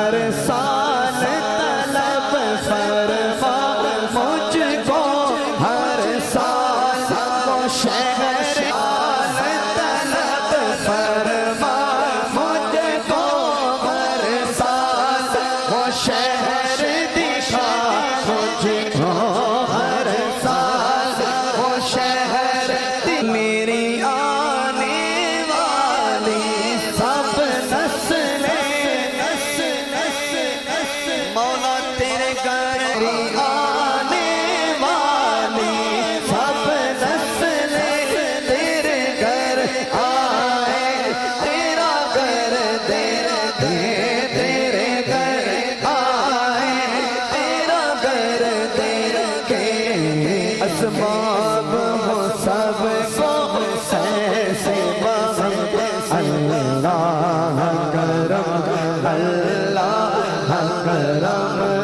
ہر سال طلب فرما مجھ کو ہر سال وہ شہر طلب فرما مجھ کو ہر سال وہ شہر دکھا مجھ کو ہر سال وہ شہر میری آنے والی سب مولا تیرے گھر آنے والی سب نسلیں تیرے گھر آئے تیرا گھر دے دے تیرے گھر آئے تیرا گھر دے کے اسباب ہو سب کو سے بہم اللہ کرم اللہ کرم